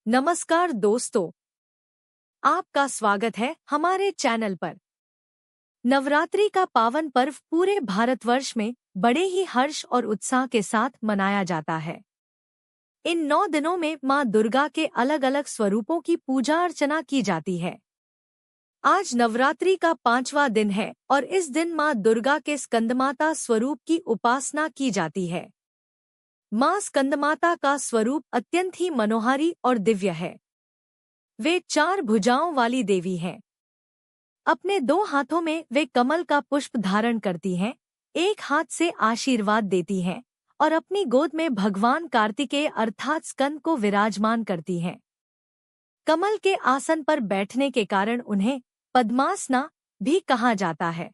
नमस्कार दोस्तों, आपका स्वागत है हमारे चैनल पर। नवरात्रि का पावन पर्व पूरे भारतवर्ष में बड़े ही हर्ष और उत्साह के साथ मनाया जाता है। इन 9 दिनों में मां दुर्गा के अलग अलग स्वरूपों की पूजा अर्चना की जाती है। आज नवरात्रि का 5वां दिन है और इस दिन मां दुर्गा के स्कंदमाता स्वरूप की उपासना की जाती है। मां स्कंदमाता का स्वरूप अत्यंत ही मनोहारी और दिव्य है। वे 4 भुजाओं वाली देवी हैं। अपने 2 हाथों में वे कमल का पुष्प धारण करती हैं, एक हाथ से आशीर्वाद देती हैं और अपनी गोद में भगवान कार्तिकेय अर्थात स्कंद को विराजमान करती हैं। कमल के आसन पर बैठने के कारण उन्हें पद्मासना भी कहा जाता है।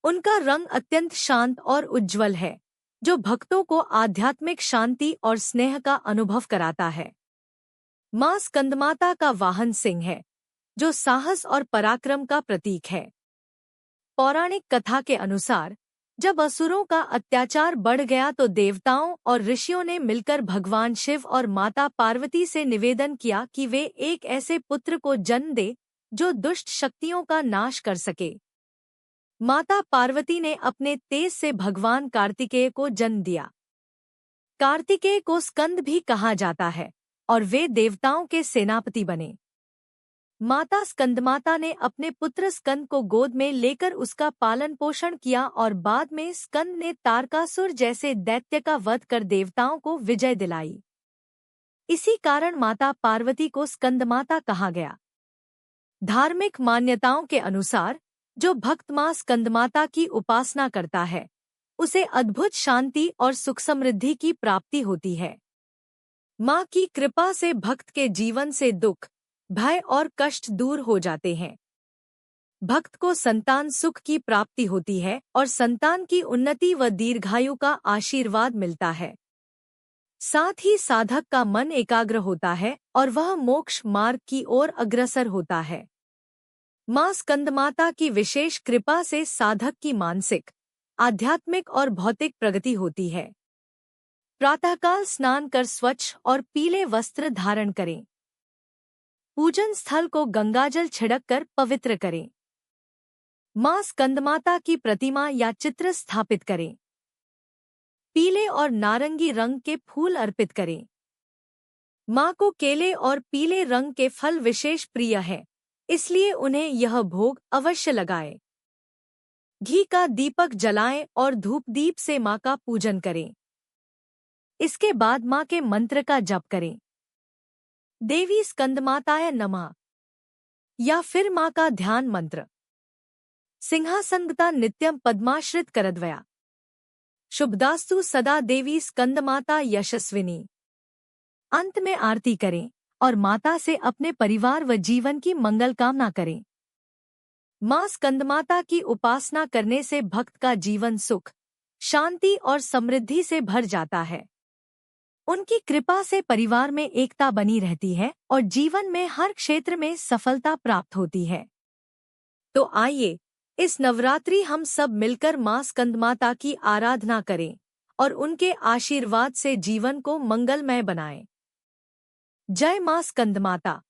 उनका रंग अत्यंत शांत और उज्ज्वल है, जो भक्तों को आध्यात्मिक शांति और स्नेह का अनुभव कराता है। मां स्कंदमाता का वाहन सिंह है, जो साहस और पराक्रम का प्रतीक है। पौराणिक कथा के अनुसार जब असुरों का अत्याचार बढ़ गया तो देवताओं और ऋषियों ने मिलकर भगवान शिव और माता पार्वती से निवेदन किया कि वे एक ऐसे पुत्र को जन्म दे जो दुष्ट शक्तियों का नाश कर सके। माता पार्वती ने अपने तेज से भगवान कार्तिकेय को जन्म दिया। कार्तिकेय को स्कंद भी कहा जाता है और वे देवताओं के सेनापति बने। माता स्कंदमाता ने अपने पुत्र स्कंद को गोद में लेकर उसका पालन पोषण किया और बाद में स्कंद ने तारकासुर जैसे दैत्य का वध कर देवताओं को विजय दिलाई। इसी कारण माता पार्वती को स्कंदमाता कहा गया। धार्मिक मान्यताओं के अनुसार जो भक्त मां स्कंदमाता की उपासना करता है, उसे अद्भुत शांति और सुख समृद्धि की प्राप्ति होती है। मां की कृपा से भक्त के जीवन से दुख, भय और कष्ट दूर हो जाते हैं। भक्त को संतान सुख की प्राप्ति होती है और संतान की उन्नति व दीर्घायु का आशीर्वाद मिलता है। साथ ही साधक का मन एकाग्र होता है और वह मोक्ष मार्ग की ओर अग्रसर होता है। मां स्कंदमाता की विशेष कृपा से साधक की मानसिक, आध्यात्मिक और भौतिक प्रगति होती है। प्रातःकाल स्नान कर स्वच्छ और पीले वस्त्र धारण करें। पूजन स्थल को गंगाजल छिड़ककर पवित्र करें। मां स्कंदमाता की प्रतिमा या चित्र स्थापित करें। पीले और नारंगी रंग के फूल अर्पित करें। मां को केले और पीले रंग के फल विशेष प्रिय है, इसलिए उन्हें यह भोग अवश्य लगाएं। घी का दीपक जलाएं और धूप दीप से मां का पूजन करें। इसके बाद मां के मंत्र का जप करें। देवी स्कंदमाताय नमः या फिर मां का ध्यान मंत्र। सिंहासनगता नित्यम पद्माश्रित करद्वया। शुभदास्तु सदा देवी स्कंदमाता यशस्विनी। अंत में आरती करें और माता से अपने परिवार व जीवन की मंगल कामना करें। मां स्कंदमाता की उपासना करने से भक्त का जीवन सुख, शांति और समृद्धि से भर जाता है। उनकी कृपा से परिवार में एकता बनी रहती है और जीवन में हर क्षेत्र में सफलता प्राप्त होती है। तो आइए, इस नवरात्रि हम सब मिलकर मां स्कंदमाता की आराधना करें और उनके आशीर्वाद से जीवन को मंगलमय बनाएं। जय मां स्कंदमाता।